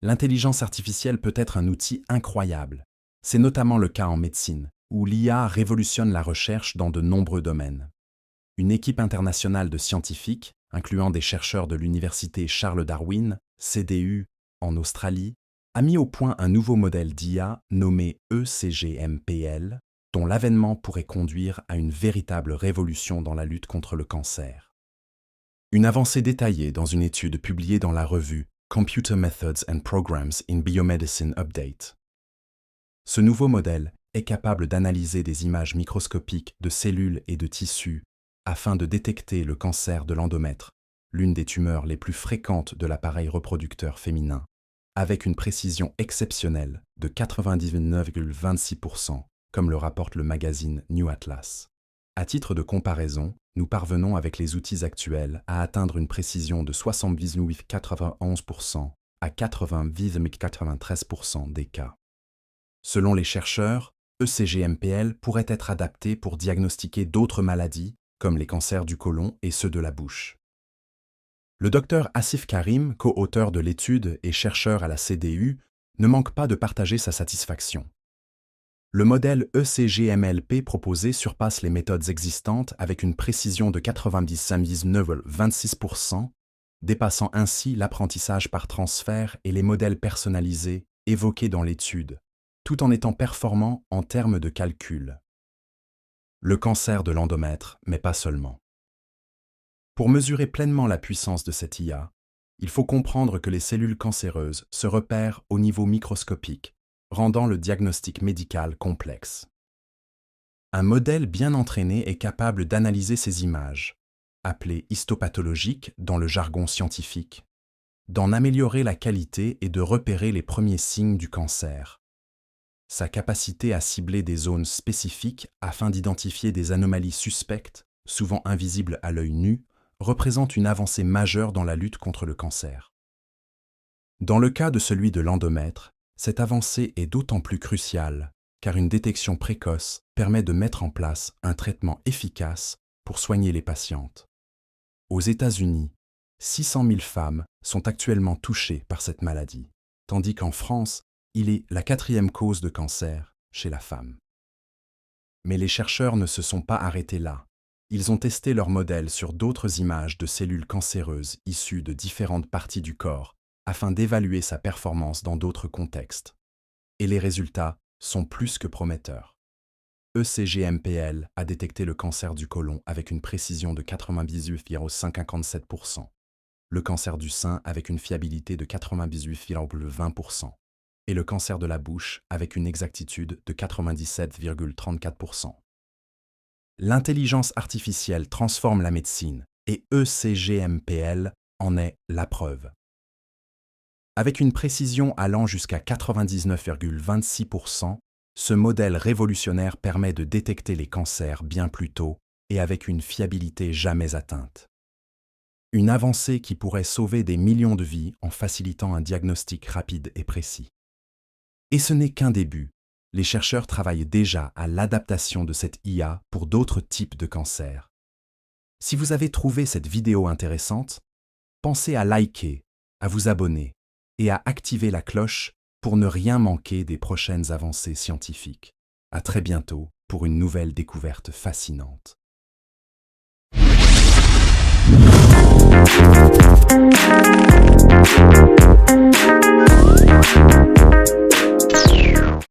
L'intelligence artificielle peut être un outil incroyable. C'est notamment le cas en médecine, où l'IA révolutionne la recherche dans de nombreux domaines. Une équipe internationale de scientifiques, incluant des chercheurs de l'université Charles Darwin, CDU, en Australie, a mis au point un nouveau modèle d'IA nommé ECGMPL, dont l'avènement pourrait conduire à une véritable révolution dans la lutte contre le cancer. Une avancée détaillée dans une étude publiée dans la revue Computer Methods and Programs in Biomedicine Update. Ce nouveau modèle est capable d'analyser des images microscopiques de cellules et de tissus afin de détecter le cancer de l'endomètre, l'une des tumeurs les plus fréquentes de l'appareil reproducteur féminin, avec une précision exceptionnelle de 99,26%, comme le rapporte le magazine New Atlas. À titre de comparaison, nous parvenons avec les outils actuels à atteindre une précision de 78,91% à 80,93% des cas. Selon les chercheurs, ECGMPL pourrait être adapté pour diagnostiquer d'autres maladies, comme les cancers du côlon et ceux de la bouche. Le docteur Asif Karim, co-auteur de l'étude et chercheur à la CDU, ne manque pas de partager sa satisfaction. Le modèle ECGMLP proposé surpasse les méthodes existantes avec une précision de 99,26%, dépassant ainsi l'apprentissage par transfert et les modèles personnalisés évoqués dans l'étude, tout en étant performant en termes de calcul. Le cancer de l'endomètre, mais pas seulement. Pour mesurer pleinement la puissance de cette IA, il faut comprendre que les cellules cancéreuses se repèrent au niveau microscopique, rendant le diagnostic médical complexe. Un modèle bien entraîné est capable d'analyser ces images, appelées histopathologiques dans le jargon scientifique, d'en améliorer la qualité et de repérer les premiers signes du cancer. Sa capacité à cibler des zones spécifiques afin d'identifier des anomalies suspectes, souvent invisibles à l'œil nu, représente une avancée majeure dans la lutte contre le cancer. Dans le cas de celui de l'endomètre, cette avancée est d'autant plus cruciale car une détection précoce permet de mettre en place un traitement efficace pour soigner les patientes. Aux États-Unis, 600 000 femmes sont actuellement touchées par cette maladie, tandis qu'en France, il est la 4e cause de cancer chez la femme. Mais les chercheurs ne se sont pas arrêtés là. Ils ont testé leur modèle sur d'autres images de cellules cancéreuses issues de différentes parties du corps afin d'évaluer sa performance dans d'autres contextes. Et les résultats sont plus que prometteurs. ECGMPL a détecté le cancer du côlon avec une précision de 98,57%, le cancer du sein avec une fiabilité de 98,20% et le cancer de la bouche avec une exactitude de 97,34%. L'intelligence artificielle transforme la médecine et ECGMPL en est la preuve. Avec une précision allant jusqu'à 99,26%, ce modèle révolutionnaire permet de détecter les cancers bien plus tôt et avec une fiabilité jamais atteinte. Une avancée qui pourrait sauver des millions de vies en facilitant un diagnostic rapide et précis. Et ce n'est qu'un début. Les chercheurs travaillent déjà à l'adaptation de cette IA pour d'autres types de cancers. Si vous avez trouvé cette vidéo intéressante, pensez à liker, à vous abonner et à activer la cloche pour ne rien manquer des prochaines avancées scientifiques. À très bientôt pour une nouvelle découverte fascinante.